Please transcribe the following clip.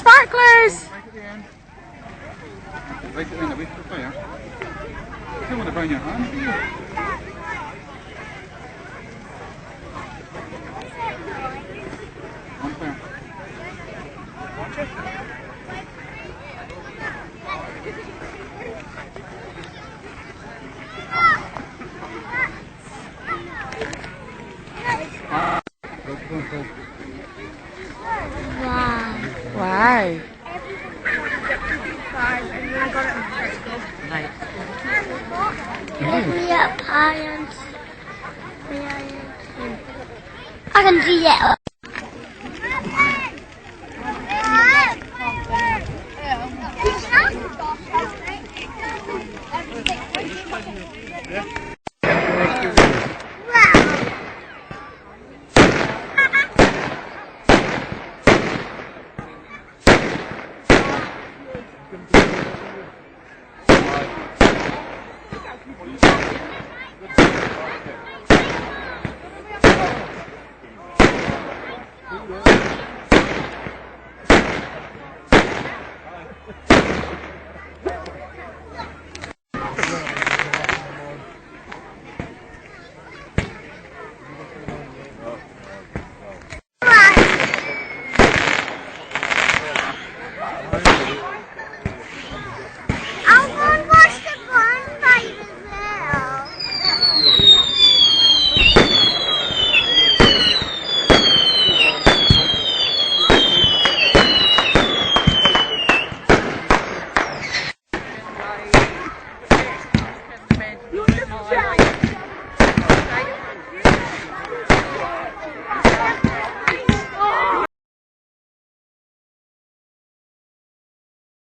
sparklers! Right at the end, wait for fire. You don't want to burn your hand, do you? On fire. Wow. Wow. Nice. I can see that.